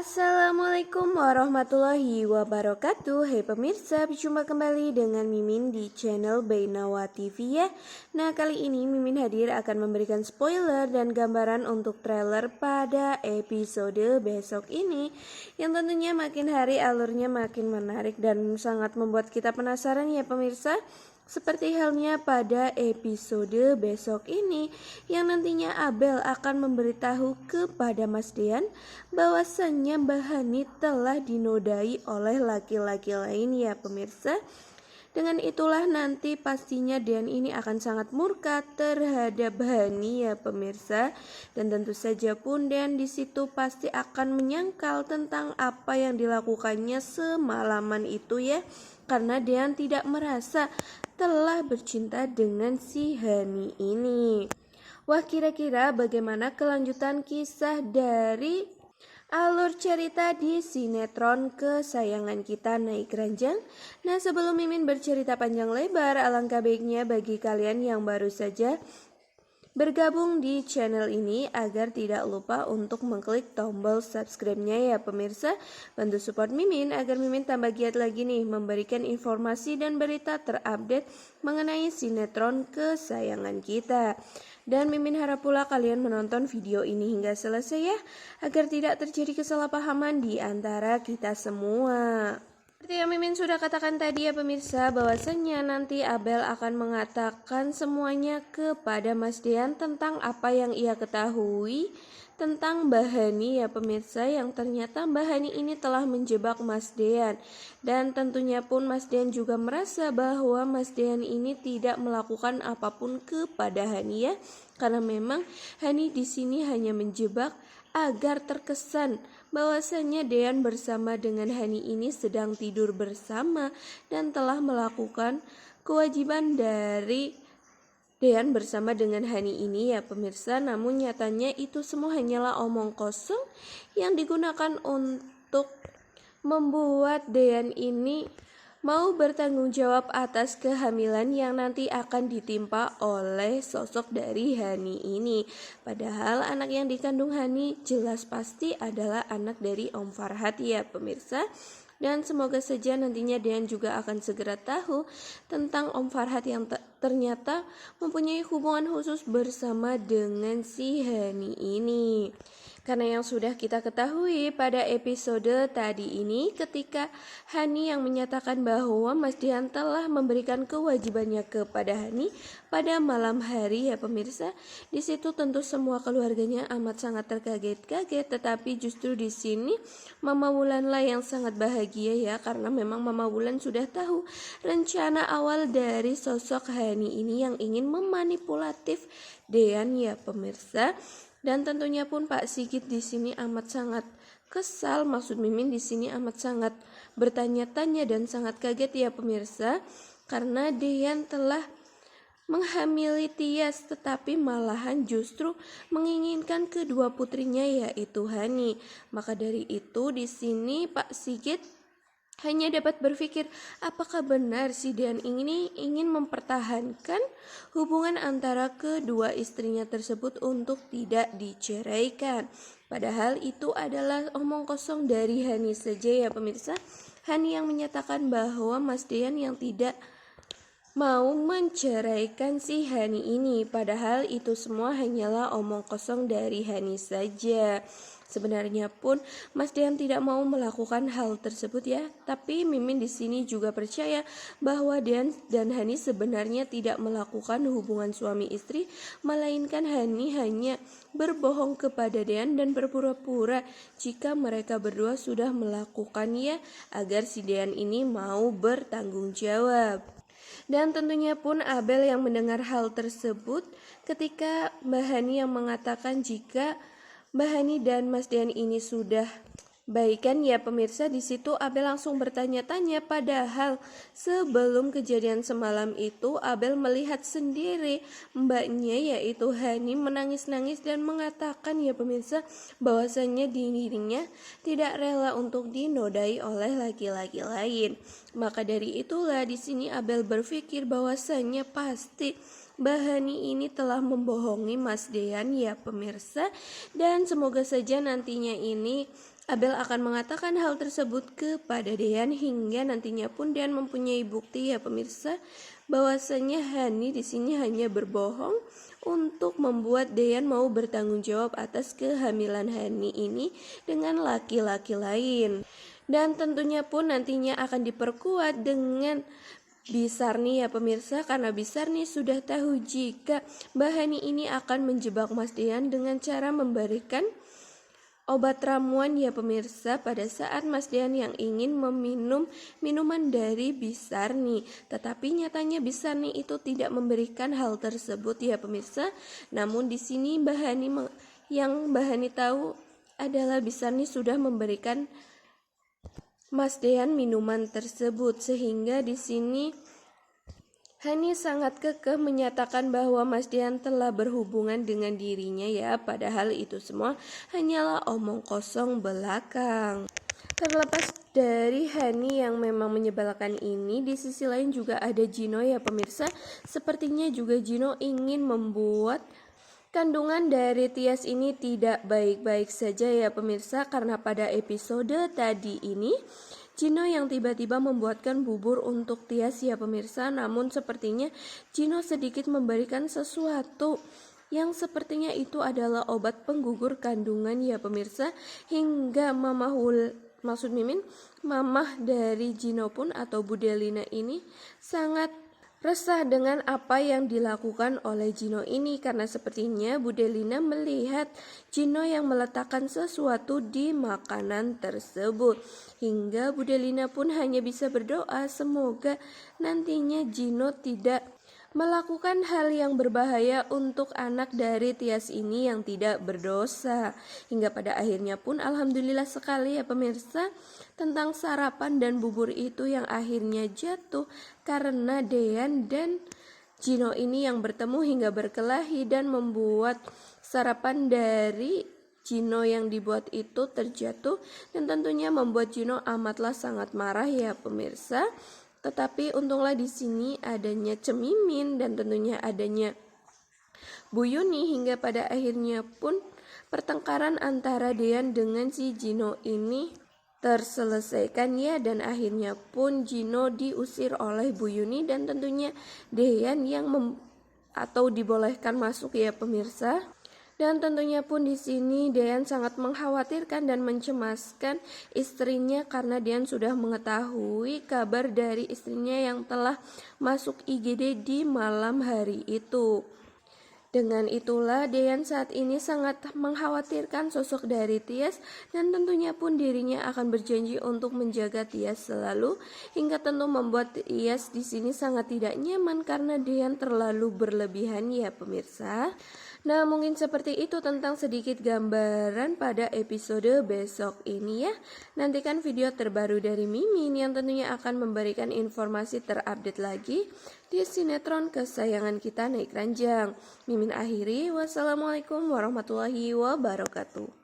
Assalamualaikum warahmatullahi wabarakatuh. Hai pemirsa, berjumpa kembali dengan Mimin di channel Bainawa TV ya. Nah, kali ini Mimin hadir akan memberikan spoiler dan gambaran untuk trailer pada episode besok ini, yang tentunya makin hari alurnya makin menarik dan sangat membuat kita penasaran ya pemirsa. Seperti halnya pada episode besok ini, yang nantinya Abel akan memberitahu kepada Mas Dean bahwasannya Mbak Hani telah dinodai oleh laki-laki lain ya pemirsa. Dengan itulah nanti pastinya Dean ini akan sangat murka terhadap Hani ya pemirsa. Dan tentu saja pun Dean di situ pasti akan menyangkal tentang apa yang dilakukannya semalaman itu ya. Karena Dean tidak merasa telah bercinta dengan si Hani ini. Wah, kira-kira bagaimana kelanjutan kisah dari alur cerita di sinetron kesayangan kita Naik Ranjang? Nah, sebelum Mimin bercerita panjang lebar, alangkah baiknya bagi kalian yang baru saja bergabung di channel ini agar tidak lupa untuk mengklik tombol subscribe-nya ya pemirsa. Bantu support Mimin agar Mimin tambah giat lagi nih memberikan informasi dan berita terupdate mengenai sinetron kesayangan kita. Dan Mimin harap pula kalian menonton video ini hingga selesai ya, agar tidak terjadi kesalahpahaman di antara kita semua. Seperti yang Mimin sudah katakan tadi ya pemirsa, bahwasannya nanti Abel akan mengatakan semuanya kepada Mas Dean tentang apa yang ia ketahui tentang Mbak Hani ya pemirsa, yang ternyata Mbak Hani ini telah menjebak Mas Dean. Dan tentunya pun Mas Dean juga merasa bahwa Mas Dean ini tidak melakukan apapun kepada Hani ya, karena memang Hani di sini hanya menjebak agar terkesan bahwasanya Dean bersama dengan Hani ini sedang tidur bersama dan telah melakukan kewajiban dari Dean bersama dengan Hani ini ya pemirsa. Namun nyatanya itu semua hanyalah omong kosong yang digunakan untuk membuat Dean ini mau bertanggung jawab atas kehamilan yang nanti akan ditimpa oleh sosok dari Hani ini. Padahal anak yang dikandung Hani jelas pasti adalah anak dari Om Farhat ya pemirsa. Dan semoga saja nantinya Dean juga akan segera tahu tentang Om Farhat yang ternyata mempunyai hubungan khusus bersama dengan si Hani ini. Karena yang sudah kita ketahui pada episode tadi ini, ketika Hani yang menyatakan bahwa Mas Dean telah memberikan kewajibannya kepada Hani pada malam hari ya pemirsa, di situ tentu semua keluarganya amat sangat terkaget-kaget. Tetapi justru di sini Mama Wulan lah yang sangat bahagia ya, karena memang Mama Wulan sudah tahu rencana awal dari sosok Hani ini yang ingin memanipulatif Dean ya pemirsa. Dan tentunya pun Pak Sigit di sini amat sangat kesal, maksud Mimin di sini amat sangat bertanya-tanya dan sangat kaget ya pemirsa, karena Dean telah menghamili Tias tetapi malahan justru menginginkan kedua putrinya yaitu Hani. Maka dari itu di sini Pak Sigit hanya dapat berpikir apakah benar si Dean ini ingin mempertahankan hubungan antara kedua istrinya tersebut untuk tidak diceraikan. Padahal itu adalah omong kosong dari Hani saja ya pemirsa. Hani yang menyatakan bahwa Mas Dean yang tidak mau menceraikan si Hani ini. Padahal itu semua hanyalah omong kosong dari Hani saja. Sebenarnya pun Mas Dean tidak mau melakukan hal tersebut ya, tapi Mimin di sini juga percaya bahwa Dean dan Hani sebenarnya tidak melakukan hubungan suami istri, melainkan Hani hanya berbohong kepada Dean dan berpura-pura jika mereka berdua sudah melakukannya agar si Dean ini mau bertanggung jawab. Dan tentunya pun Abel yang mendengar hal tersebut ketika Mbak Hani yang mengatakan jika Mbak Hani dan Mas Dean ini sudah baikan ya pemirsa, di situ Abel langsung bertanya-tanya, padahal sebelum kejadian semalam itu Abel melihat sendiri mbaknya yaitu Hani menangis-nangis dan mengatakan ya pemirsa bahwasannya dirinya tidak rela untuk dinodai oleh laki-laki lain. Maka dari itulah di sini Abel berpikir bahwasannya pasti Mbak Hani ini telah membohongi Mas Dean ya pemirsa. Dan semoga saja nantinya ini Abel akan mengatakan hal tersebut kepada Dean hingga nantinya pun Dean mempunyai bukti ya pemirsa bahwasanya Hani di sini hanya berbohong untuk membuat Dean mau bertanggung jawab atas kehamilan Hani ini dengan laki-laki lain. Dan tentunya pun nantinya akan diperkuat dengan Bisarni ya pemirsa, karena Bisarni sudah tahu jika Mbak Hani ini akan menjebak Mas Dean dengan cara memberikan obat ramuan ya pemirsa pada saat Mas Dean yang ingin meminum minuman dari Bisarni. Tetapi nyatanya Bisarni itu tidak memberikan hal tersebut ya pemirsa. Namun di sini yang Mbak Hani tahu adalah Bisarni sudah memberikan Mas Dean minuman tersebut, sehingga di sini Hani sangat kekeh menyatakan bahwa Mas Dean telah berhubungan dengan dirinya ya, padahal itu semua hanyalah omong kosong belakang. Terlepas dari Hani yang memang menyebalkan ini, di sisi lain juga ada Gino ya pemirsa. Sepertinya juga Gino ingin membuat kandungan dari Tias ini tidak baik-baik saja ya pemirsa, karena pada episode tadi ini Gino yang tiba-tiba membuatkan bubur untuk Tias ya pemirsa. Namun sepertinya Gino sedikit memberikan sesuatu yang sepertinya itu adalah obat penggugur kandungan ya pemirsa, hingga mamah dari Gino pun atau Budelina ini sangat resah dengan apa yang dilakukan oleh Gino ini, karena sepertinya Budelina melihat Gino yang meletakkan sesuatu di makanan tersebut, hingga Budelina pun hanya bisa berdoa semoga nantinya Gino tidak melakukan hal yang berbahaya untuk anak dari Tias ini yang tidak berdosa. Hingga pada akhirnya pun alhamdulillah sekali ya pemirsa, tentang sarapan dan bubur itu yang akhirnya jatuh karena Dean dan Gino ini yang bertemu hingga berkelahi dan membuat sarapan dari Gino yang dibuat itu terjatuh, dan tentunya membuat Gino amatlah sangat marah ya pemirsa. Tetapi untunglah di sini adanya Cemimin dan tentunya adanya Bu Yuni, hingga pada akhirnya pun pertengkaran antara Dean dengan si Gino ini terselesaikan ya, dan akhirnya pun Gino diusir oleh Bu Yuni dan tentunya Dean yang dibolehkan masuk ya pemirsa. Dan tentunya pun di sini Dean sangat mengkhawatirkan dan mencemaskan istrinya karena Dean sudah mengetahui kabar dari istrinya yang telah masuk IGD di malam hari itu. Dengan itulah Dean saat ini sangat mengkhawatirkan sosok dari Tias, dan tentunya pun dirinya akan berjanji untuk menjaga Tias selalu, hingga tentu membuat Tias di sini sangat tidak nyaman karena Dean terlalu berlebihan ya pemirsa. Nah, mungkin seperti itu tentang sedikit gambaran pada episode besok ini ya. Nantikan video terbaru dari Mimin yang tentunya akan memberikan informasi terupdate lagi di sinetron kesayangan kita naik ranjang. Mimin akhiri, wassalamualaikum warahmatullahi wabarakatuh.